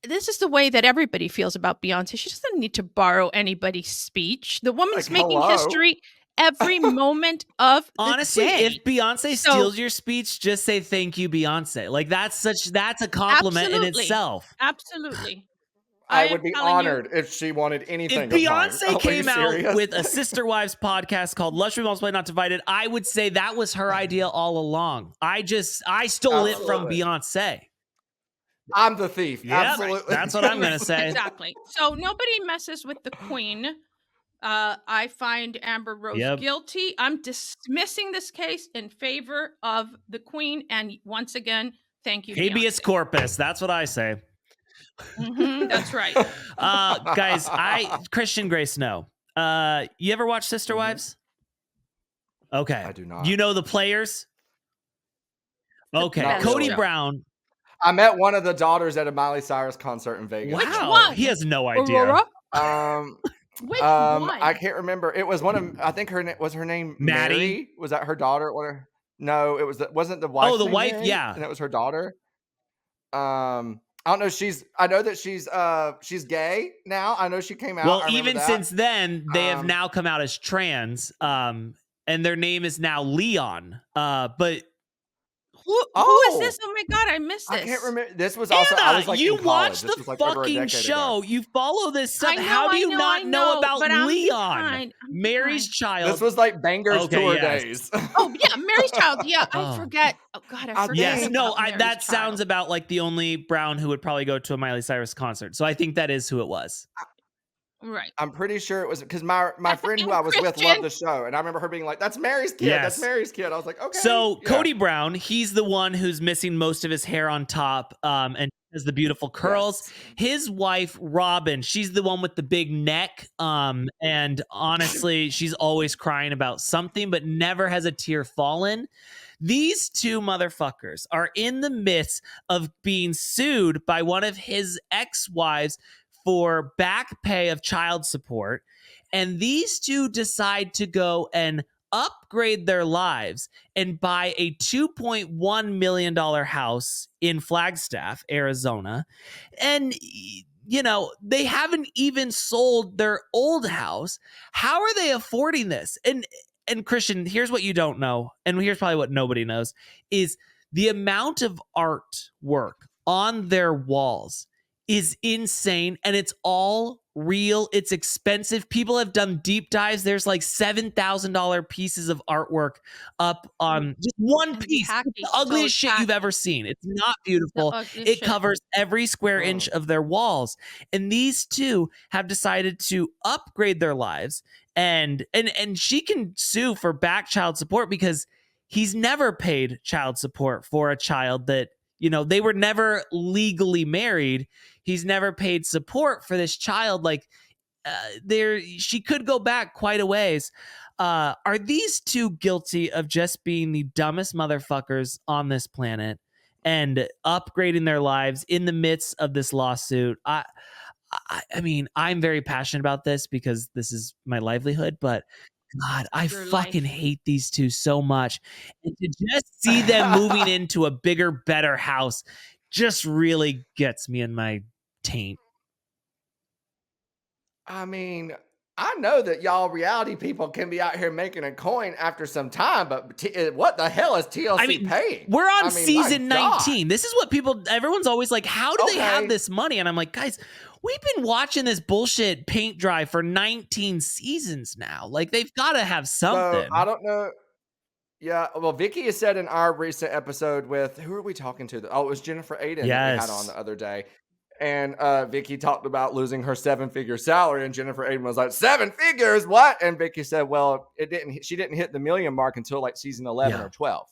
Speaker 2: This is the way that everybody feels about Beyonce. She doesn't need to borrow anybody's speech. The woman's making history every moment of the
Speaker 1: Honestly,
Speaker 2: day.
Speaker 1: if Beyonce steals your speech, just say thank you, Beyonce. Like that's a compliment in itself.
Speaker 2: Absolutely.
Speaker 3: I would be honored if she wanted anything.
Speaker 1: If Beyonce came out with a Sister Wives podcast called Lush We Multiply Not Divided, I would say that was her idea all along. I stole it from Beyonce.
Speaker 3: I'm the thief.
Speaker 1: Yep,
Speaker 3: absolutely.
Speaker 1: That's what I'm going to say.
Speaker 2: Exactly. So nobody messes with the queen. I find Amber Rose guilty. I'm dismissing this case in favor of the queen. And once again, thank you,
Speaker 1: Habeas corpus. That's what I say.
Speaker 2: That's right.
Speaker 1: Guys, Christian Grey Snow. You ever watch Sister Wives? Okay.
Speaker 3: I do not.
Speaker 1: You know the players? Okay.
Speaker 3: Not
Speaker 1: Cody
Speaker 3: really.
Speaker 1: Brown.
Speaker 3: I met one of the daughters at a Miley Cyrus concert in Vegas.
Speaker 1: Wow.
Speaker 2: Which one?
Speaker 1: He has no idea.
Speaker 2: Aurora? Which one?
Speaker 3: I can't remember. It was one of, I think was her name
Speaker 1: Maddie?
Speaker 3: Mary? Was that her daughter? No, it wasn't the wife.
Speaker 1: Oh, the wife,
Speaker 3: Mary?
Speaker 1: yeah.
Speaker 3: And it was her daughter. I don't know. I know that she's gay now. I know she came out.
Speaker 1: Well, even since then, they have now come out as trans. And their name is now Leon. But
Speaker 2: who is this? Oh my God, I missed this.
Speaker 3: I can't remember. This was also,
Speaker 1: Anna,
Speaker 3: I was like,
Speaker 1: you
Speaker 3: in college.
Speaker 1: watch
Speaker 3: This
Speaker 1: the
Speaker 3: was like over a
Speaker 1: fucking
Speaker 3: decade
Speaker 1: show.
Speaker 3: ago.
Speaker 1: You follow this stuff. How do you not know about Leon? Mary's Child.
Speaker 3: This was like Bangers tour days.
Speaker 2: Oh yeah, Mary's Child. Yeah, I forget. Oh God, I forget.
Speaker 1: Yes, no, that
Speaker 2: Child.
Speaker 1: sounds about like the only Brown who would probably go to a Miley Cyrus concert. So I think that is who it was.
Speaker 2: Right.
Speaker 3: I'm pretty sure it was because my friend who I was with loved the show, and I remember her being like, "That's Mary's kid.
Speaker 1: Yes.
Speaker 3: That's Mary's kid." I was like, "Okay."
Speaker 1: So Cody Brown, he's the one who's missing most of his hair on top, and has the beautiful curls. Yes. His wife Robin, she's the one with the big neck, and honestly, she's always crying about something, but never has a tear fallen. These two motherfuckers are in the midst of being sued by one of his ex-wives for back pay of child support. And these two decide to go and upgrade their lives and buy a $2.1 million house in Flagstaff, Arizona. And, you know, they haven't even sold their old house. How are they affording this? And Christian, here's what you don't know, and here's probably what nobody knows, is the amount of artwork on their walls is insane, and it's all real. It's expensive. People have done deep dives. There's like $7,000 pieces of artwork up on just one piece. The ugliest shit you've ever seen. It's not beautiful. It covers every square inch of their walls. And these two have decided to upgrade their lives, and she can sue for back child support because he's never paid child support for a child that, you know, they were never legally married. He's never paid support for this child. Like, she could go back quite a ways. Are these two guilty of just being the dumbest motherfuckers on this planet and upgrading their lives in the midst of this lawsuit? I mean, I'm very passionate about this because this is my livelihood, but God, I fucking hate these two so much. And to just see them moving into a bigger, better house just really gets me in my taint.
Speaker 3: I mean, I know that y'all reality people can be out here making a coin after some time, but what the hell is TLC paying?
Speaker 1: We're on season 19. This is what everyone's always like, how do they have this money? And I'm like, guys, we've been watching this bullshit paint dry for 19 seasons now. Like, they've got to have something.
Speaker 3: So, I don't know. Yeah, well, Vicky has said in our recent episode with, who are we talking to? Oh, it was Jennifer Aiden that we had on the other day. And Vicky talked about losing her 7-figure salary, and Jennifer Aiden was like, 7 figures? What? And Vicky said, well, she didn't hit the million mark until like season 11 or 12.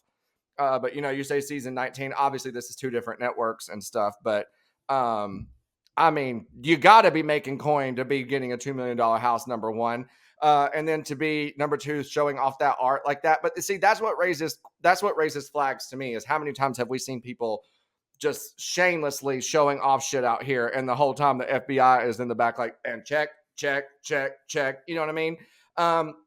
Speaker 3: But you know, you say season 19, obviously this is 2 different networks and stuff, but I mean, you got to be making coin to be getting a $2 million house, number one. And then to be number 2, showing off that art like that. But see, that's what raises flags to me, is how many times have we seen people just shamelessly showing off shit out here, and the whole time the FBI is in the back like, and check. You know what I mean?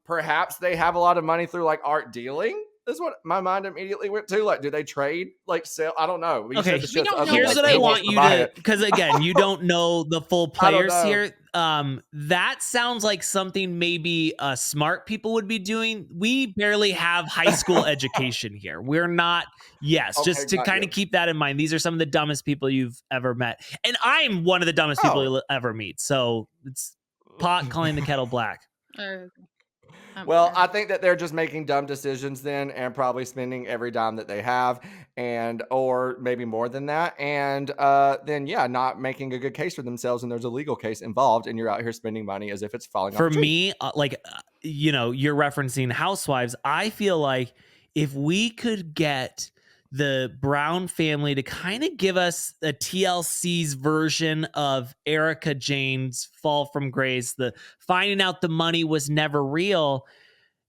Speaker 3: Perhaps they have a lot of money through like art dealing That's what my mind immediately went to. Like, do they trade? Like, sell? I don't know. You
Speaker 1: Okay,
Speaker 2: we don't know
Speaker 1: here's what I want you to, because again, you don't know the full players here. That sounds like something maybe smart people would be doing. We barely have high school education here. We're not. Yes, okay, just to kind of keep that in mind. These are some of the dumbest people you've ever met, and I'm one of the dumbest people you'll ever meet. So it's pot calling the kettle black.
Speaker 3: Well, I think that they're just making dumb decisions then and probably spending every dime that they have and or maybe more than that. And then, yeah, not making a good case for themselves. And there's a legal case involved and you're out here spending money as if it's falling off
Speaker 1: for me. You're referencing Housewives. I feel like if we could get the Brown family to kind of give us a TLC's version of Erica Jane's fall from grace, the finding out the money was never real.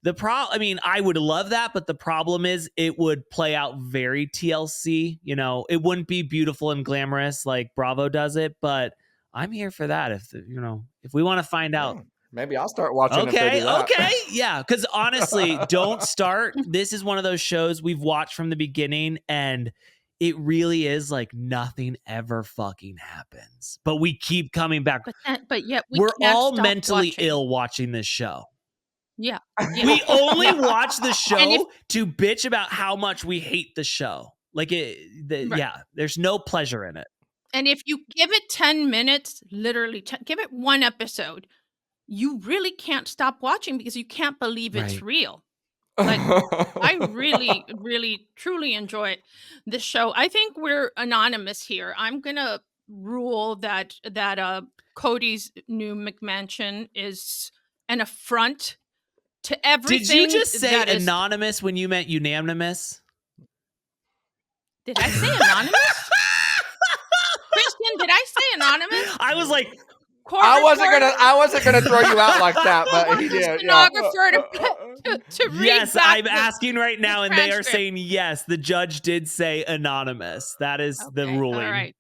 Speaker 1: I would love that, but the problem is it would play out very TLC. It wouldn't be beautiful and glamorous like Bravo does it, but I'm here for that. If we want to find out.
Speaker 3: Maybe I'll start watching.
Speaker 1: Okay. Yeah. Because honestly, don't start. This is one of those shows we've watched from the beginning, and it really is like nothing ever fucking happens. But we keep coming back.
Speaker 2: But yet
Speaker 1: we're all mentally ill watching this show.
Speaker 2: Yeah.
Speaker 1: We only watch the show to bitch about how much we hate the show. Like there's no pleasure in it.
Speaker 2: And if you give it 10 minutes, literally give it one episode, you really can't stop watching because you can't believe it's real. Like, I really, really, truly enjoy this show. I think we're anonymous here. I'm going to rule that Cody's new McMansion is an affront to everything.
Speaker 1: Did you just say anonymous when you meant unanimous?
Speaker 2: Did I say anonymous? Christian, did I say anonymous?
Speaker 1: I was like,
Speaker 3: I wasn't gonna throw you out like that, but he did.
Speaker 2: To read
Speaker 1: yes,
Speaker 2: back
Speaker 1: I'm asking right now, and they are saying yes. The judge did say anonymous. That is the ruling. All
Speaker 2: right.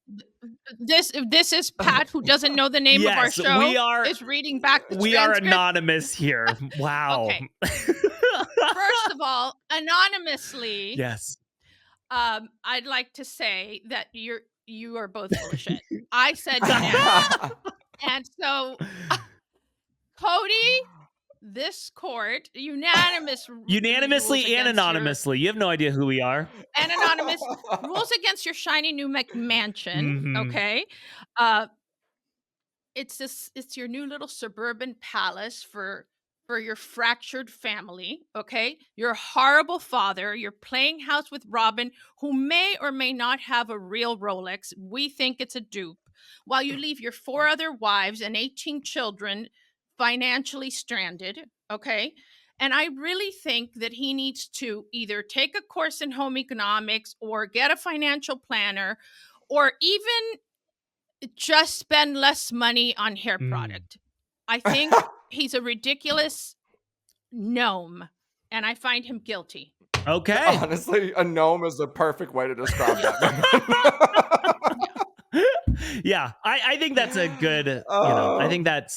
Speaker 2: This is Pat, who doesn't know the name of our show. Is reading back the
Speaker 1: We
Speaker 2: transcript.
Speaker 1: are anonymous here. Wow.
Speaker 2: Okay. First of all, anonymously.
Speaker 1: Yes.
Speaker 2: I'd like to say that you are both full of shit. I said no. And so, Cody, this court
Speaker 1: unanimously and anonymously. You have no idea who we are.
Speaker 2: And anonymous rules against your shiny new McMansion. Mm-hmm. Okay, it's your new little suburban palace for your fractured family. Okay, your horrible father. You're playing house with Robin, who may or may not have a real Rolex. We think it's a dupe. While you leave your 4 other wives and 18 children financially stranded, okay? And I really think that he needs to either take a course in home economics or get a financial planner or even just spend less money on hair product. I think he's a ridiculous gnome, and I find him guilty.
Speaker 1: Okay.
Speaker 3: Honestly, a gnome is the perfect way to describe that.
Speaker 1: Yeah, I think that's a good, I think that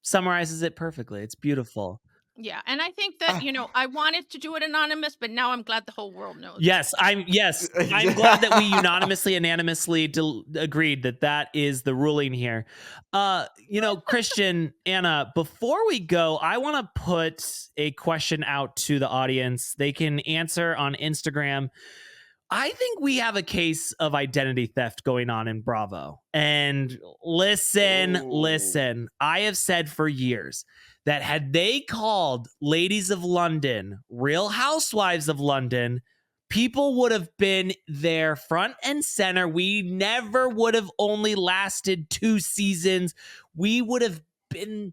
Speaker 1: summarizes it perfectly. It's beautiful.
Speaker 2: Yeah, and I think that, I wanted to do it anonymous, but now I'm glad the whole world knows.
Speaker 1: Yes, I'm glad that we unanimously agreed that is the ruling here. Christian, Anna, before we go, I want to put a question out to the audience. They can answer on Instagram. I think we have a case of identity theft going on in Bravo. And listen, I have said for years that had they called Ladies of London Real Housewives of London, people would have been there front and center. We never would have only lasted 2 seasons. We would have been...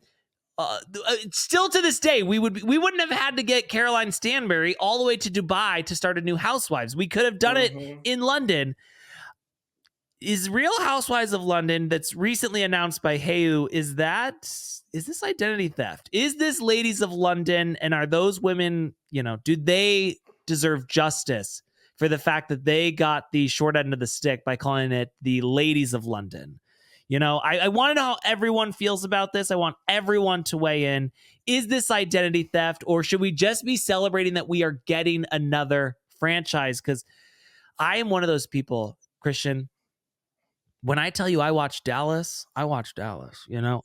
Speaker 1: still to this day, we wouldn't have had to get Caroline Stanbury all the way to Dubai to start a new Housewives. We could have done it in London. Is Real Housewives of London that's recently announced by Heu, is this identity theft? Is this Ladies of London? And are those women, do they deserve justice for the fact that they got the short end of the stick by calling it the Ladies of London? You know, I want to know how everyone feels about this. I want everyone to weigh in. Is this identity theft, or should we just be celebrating that we are getting another franchise? Because I am one of those people, Christian. When I tell you I watched Dallas, you know?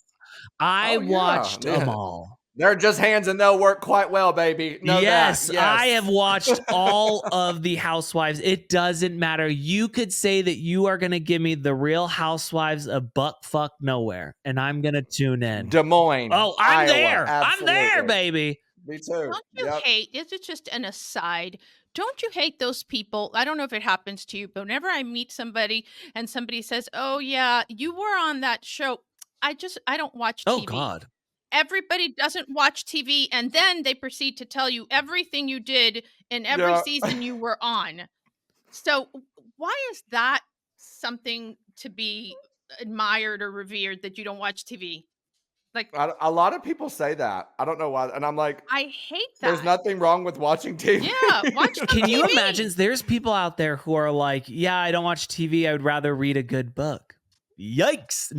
Speaker 1: I watched them all.
Speaker 3: They're just hands and they'll work quite well, baby. Know
Speaker 1: yes,
Speaker 3: that. Yes,
Speaker 1: I have watched all of the Housewives. It doesn't matter. You could say that you are going to give me the Real Housewives of Buckfuck Nowhere, and I'm going to tune in.
Speaker 3: Des Moines.
Speaker 1: Oh, I'm
Speaker 3: Iowa,
Speaker 1: there.
Speaker 3: absolutely.
Speaker 1: I'm there, baby.
Speaker 3: Me too.
Speaker 2: Don't you hate, this is just an aside, don't you hate those people? I don't know if it happens to you, but whenever I meet somebody and somebody says, oh yeah, you were on that show. I don't watch TV.
Speaker 1: Oh God.
Speaker 2: Everybody doesn't watch TV, and then they proceed to tell you everything you did in every season you were on. So why is that something to be admired or revered, that you don't watch TV? Like,
Speaker 3: a lot of people say that. I don't know why. And I'm like,
Speaker 2: I hate that.
Speaker 3: There's nothing wrong with watching TV.
Speaker 2: Yeah, watch the
Speaker 1: Can
Speaker 2: TV.
Speaker 1: you imagine? There's people out there who are like, yeah, I don't watch TV. I would rather read a good book. Yikes.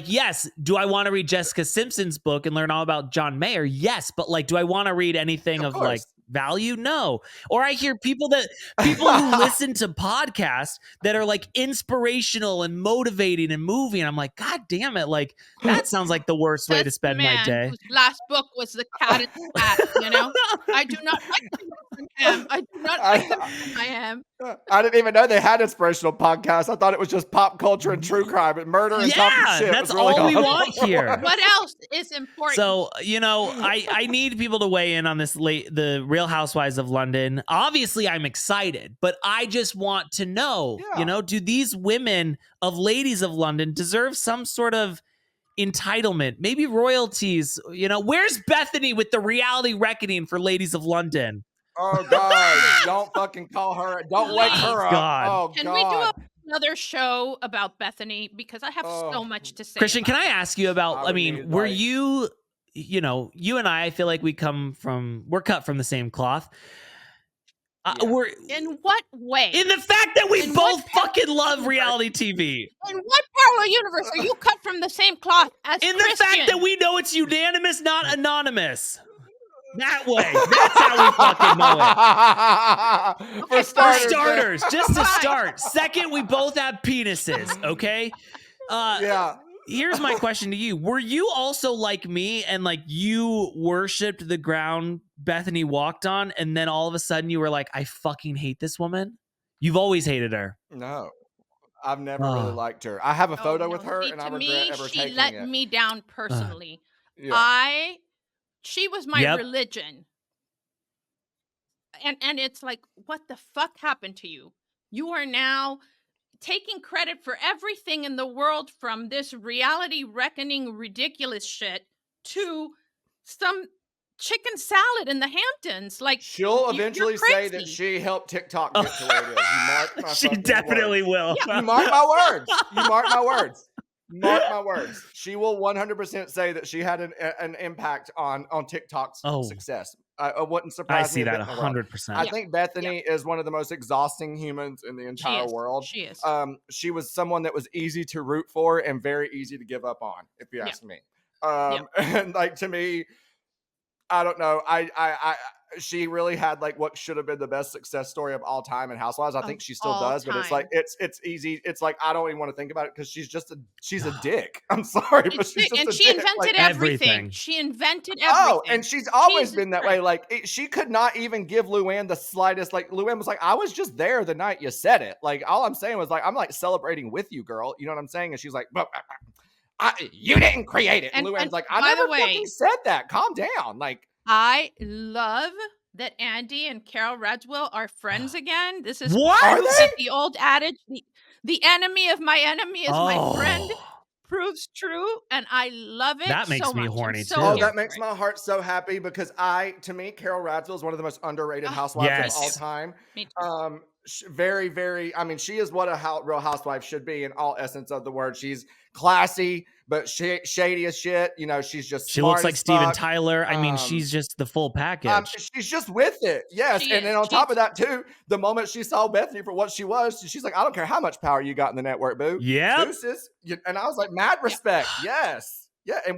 Speaker 1: Yes. Do I want to read Jessica Simpson's book and learn all about John Mayer? Yes. But like, do I want to read anything of like value? No. Or I hear people who listen to podcasts that are like inspirational and motivating and moving. I'm like, God damn it. Like, that sounds like the worst way to spend my day.
Speaker 2: Whose last book was The Cat in the Hat, you know? I do not like him. I do not like him. I am.
Speaker 3: I didn't even know they had inspirational podcasts. I thought it was just pop culture and true crime and murder and talking shit.
Speaker 1: That's really all we want here.
Speaker 2: What else is important?
Speaker 1: So, you know, I need people to weigh in on this the Real Housewives of London. Obviously, I'm excited, but I just want to know, you know, do these women of Ladies of London deserve some sort of entitlement, maybe royalties? You know, where's Bethenny with the reality reckoning for Ladies of London?
Speaker 3: Oh God! Don't fucking call her. Don't wake her up.
Speaker 1: God.
Speaker 3: Oh,
Speaker 2: Can we do another show about Bethenny? Because I have so much to say.
Speaker 1: Christian, can I ask you about? Were
Speaker 3: like,
Speaker 1: you know, you and I feel like we're cut from the same cloth. We're
Speaker 2: in what way?
Speaker 1: In the fact that we both fucking love reality TV.
Speaker 2: In what parallel universe are you cut from the same cloth as
Speaker 1: In
Speaker 2: Christian?
Speaker 1: the fact that we know it's unanimous, not anonymous. That way. That's how we fucking know it.
Speaker 3: For
Speaker 1: starters, just to start. Second, we both have penises, okay? Here's my question to you. Were you also like me and like you worshipped the ground Bethenny walked on, and then all of a sudden you were like, I fucking hate this woman? You've always hated her.
Speaker 3: No. I've never really liked her. I have a photo with her, and I regret ever taking it.
Speaker 2: She let me down personally. She was my religion. And it's like, what the fuck happened to you? You are now taking credit for everything in the world, from this reality reckoning ridiculous shit to some chicken salad in the Hamptons. Like,
Speaker 3: she'll eventually say that she helped TikTok get to where it is. You mark my
Speaker 1: She definitely will.
Speaker 3: You mark my words. You mark my words. Mark my words. She will 100% say that she had an impact on TikTok's success. It wouldn't surprise me.
Speaker 1: I see that 100%.
Speaker 3: I think Bethenny is one of the most exhausting humans in the entire world.
Speaker 2: She is.
Speaker 3: She was someone that was easy to root for and very easy to give up on, if you ask me. And like, to me, I don't know. She really had like what should have been the best success story of all time in Housewives. I think she still does, but it's like it's easy. It's like I don't even want to think about it because she's a dick. I'm sorry, but she's just
Speaker 2: and
Speaker 3: a
Speaker 2: she
Speaker 3: dick.
Speaker 2: invented
Speaker 3: Like,
Speaker 2: everything. She invented everything.
Speaker 3: Oh, and she's always been that way. Like, she could not even give Luann the slightest. Like, Luann was like, I was just there the night you said it. Like, all I'm saying was like, I'm like celebrating with you, girl. You know what I'm saying? And she's like, but you didn't create it. And Luann's like, I never fucking said that. Calm down. Like,
Speaker 2: I love that Andy and Carol Radswell are friends again. This is the old adage: the enemy of my enemy is my friend. Proves true, and I love it.
Speaker 1: That makes
Speaker 2: so
Speaker 1: me
Speaker 2: much.
Speaker 1: horny too.
Speaker 3: Oh, that makes my heart so happy because to me, Carol Radswell is one of the most underrated housewives of all time.
Speaker 2: Me too.
Speaker 3: very, very, I mean, she is what a real housewife should be in all essence of the word. She's classy, but shady as shit. You know, she's just
Speaker 1: she
Speaker 3: smart
Speaker 1: looks like
Speaker 3: as
Speaker 1: Steven
Speaker 3: fuck.
Speaker 1: Tyler. I mean, she's just the full package.
Speaker 3: She's just with it. Yes. And then on top of that, too, the moment she saw Bethenny for what she was, she's like, I don't care how much power you got in the network, boo.
Speaker 1: Yeah.
Speaker 3: Deuces. And I was like, mad respect. Yes. Yeah. And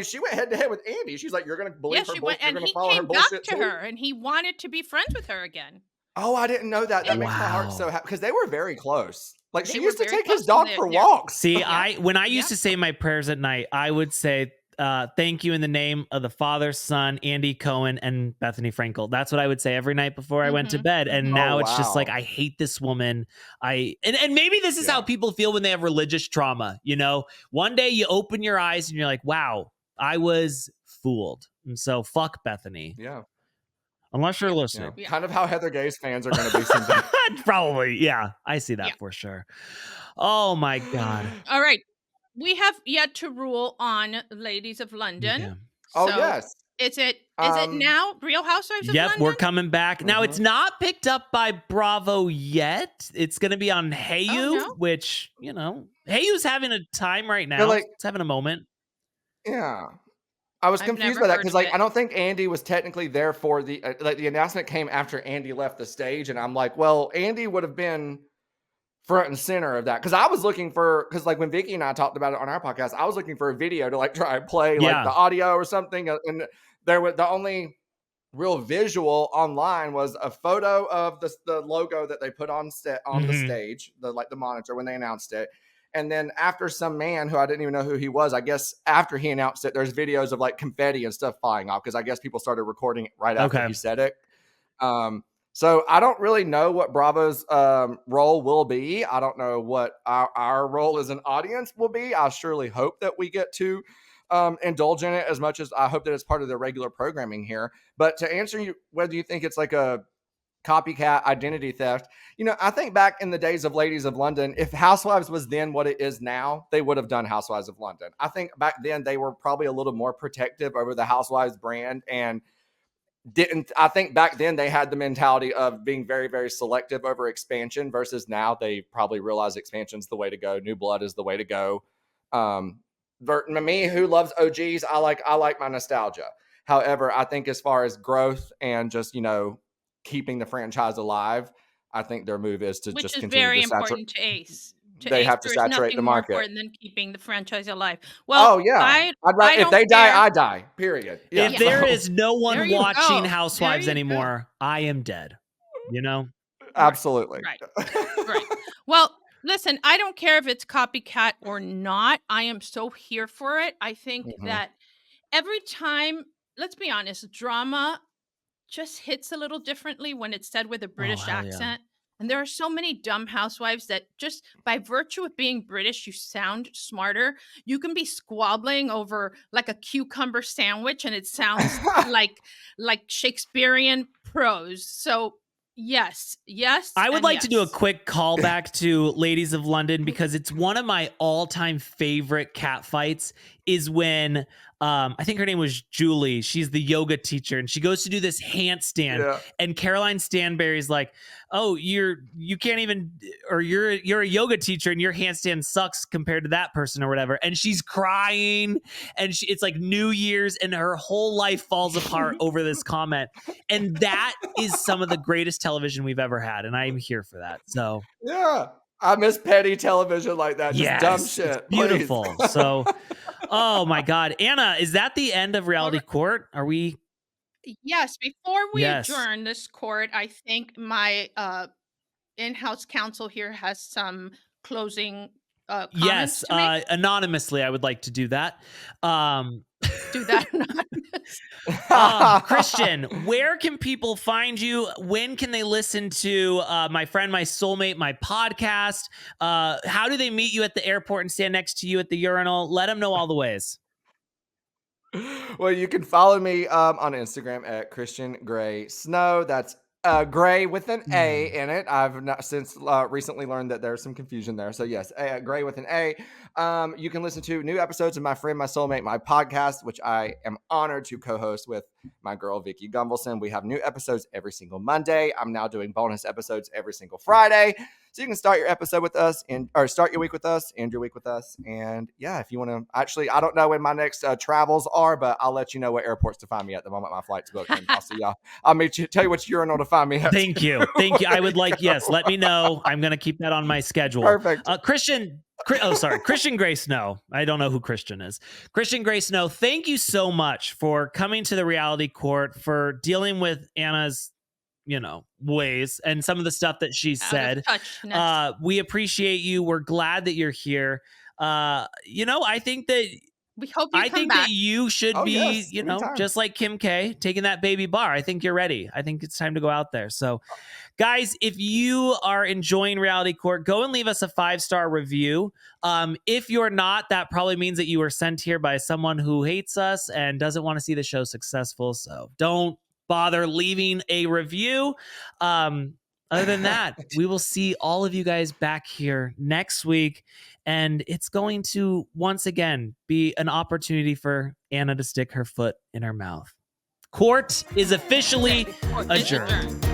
Speaker 3: she went head to head with Andy. She's like, you're going to believe her bullshit. You're going to follow her bullshit.
Speaker 2: He came back to her and he wanted to be friends with her again.
Speaker 3: Oh, I didn't know that. That makes my heart so happy because they were very close. Like she used to take his dog for walks.
Speaker 1: See, when I used to say my prayers at night, I would say, thank you in the name of the Father, Son, Andy Cohen, and Bethenny Frankel. That's what I would say every night before I went to bed. And now it's just like, I hate this woman. And maybe this is how people feel when they have religious trauma. You know, one day you open your eyes and you're like, wow, I was fooled. And so fuck Bethenny.
Speaker 3: Yeah.
Speaker 1: Unless you're listening.
Speaker 3: Yeah. Kind of how Heather Gay's fans are going to be someday.
Speaker 1: Probably. Yeah. I see that for sure. Oh my God.
Speaker 2: All right. We have yet to rule on Ladies of London.
Speaker 3: Yeah. So yes.
Speaker 2: Is it now Real Housewives of London?
Speaker 1: Yep, we're coming back. Now, it's not picked up by Bravo yet. It's going to be on Hayu, which, you know, Hayu's having a time right now. It's having a moment.
Speaker 3: Yeah. I was confused by that because, like, I don't think Andy was technically there for the the announcement came after Andy left the stage, and I'm like, well, Andy would have been front and center of that because I was looking for like when Vicky and I talked about it on our podcast, I was looking for a video to like try and play like the audio or something, and there was the only real visual online was a photo of the logo that they put on the stage, the monitor when they announced it. And then after some man who I didn't even know who he was, I guess after he announced it, there's videos of like confetti and stuff flying off because I guess people started recording it right after he said it. So I don't really know what Bravo's role will be. I don't know what our role as an audience will be. I surely hope that we get to indulge in it as much as I hope that it's part of the regular programming here. But to answer you, whether you think it's like a copycat identity theft, you know, I think back in the days of Ladies of London, if Housewives was then what it is now, they would have done Housewives of London. I think back then they were probably a little more protective over the Housewives brand and I think back then they had the mentality of being very, very selective over expansion versus now they probably realize expansion's the way to go. New blood is the way to go. Me who loves OGs, I like my nostalgia. However, I think as far as growth and just, you know, keeping the franchise alive, I think their move is to just continue to
Speaker 2: very important to Ace.
Speaker 3: They have to saturate the market.
Speaker 2: More important than keeping the franchise alive. Well,
Speaker 3: I'd rather if they die, I die. Period.
Speaker 1: Yeah. If there is no one watching Housewives anymore, I am dead. You know?
Speaker 3: Absolutely.
Speaker 2: Right. Well, listen, I don't care if it's copycat or not. I am so here for it. I think that every time, let's be honest, drama just hits a little differently when it's said with a British accent. Yeah. And there are so many dumb housewives that just by virtue of being British, you sound smarter. You can be squabbling over like a cucumber sandwich and it sounds like Shakespearean prose. So yes.
Speaker 1: I would like to do a quick callback to Ladies of London because it's one of my all-time favorite cat fights is when I think her name was Julie. She's the yoga teacher and she goes to do this handstand and Caroline Stanberry's like, oh, you can't even, or you're a yoga teacher and your handstand sucks compared to that person or whatever. And she's crying and it's like New Year's and her whole life falls apart over this comment. And that is some of the greatest television we've ever had. And I'm here for that. So
Speaker 3: yeah, I miss petty television like that. Just dumb shit.
Speaker 1: It's beautiful. So, oh my God. Anna, is that the end of Reality Court? Are we?
Speaker 2: Yes. Before we adjourn this court, I think my in-house counsel here has some closing comments to make.
Speaker 1: Anonymously, I would like to do that.
Speaker 2: Do that anonymous.
Speaker 1: Christian, where can people find you? When can they listen to My Friend, My Soulmate, my podcast? How do they meet you at the airport and stand next to you at the urinal? Let them know all the ways.
Speaker 3: Well, you can follow me on Instagram at Christian Gray Snow. That's Gray with an A in it. I've not since recently learned that there's some confusion there. So yes, Gray with an A. You can listen to new episodes of My Friend, My Soulmate, my podcast, which I am honored to co-host with my girl, Vicky Gunvalson. We have new episodes every single Monday. I'm now doing bonus episodes every single Friday. So you can start your episode with us or start your week with us, end your week with us. And yeah, if you want to, actually, I don't know when my next travels are, but I'll let you know what airports to find me at the moment my flight's booked. And I'll see y'all. I'll tell you which urinal to find me at.
Speaker 1: Thank you. I would like, yes, let me know. I'm going to keep that on my schedule.
Speaker 3: Perfect.
Speaker 1: Christian Gray Snow. I don't know who Christian is. Christian Gray Snow, thank you so much for coming to the reality court, for dealing with Anna's, ways and some of the stuff that she said. We appreciate you. We're glad that you're here. I think that
Speaker 2: we hope you come back.
Speaker 1: That you should be, just like Kim K, taking that baby bar. I think you're ready. I think it's time to go out there. So, guys, if you are enjoying Reality Court, go and leave us a 5-star review. If you're not, that probably means that you were sent here by someone who hates us and doesn't want to see the show successful. So don't bother leaving a review. Other than that, we will see all of you guys back here next week. And it's going to, once again, be an opportunity for Anna to stick her foot in her mouth. Court is officially adjourned.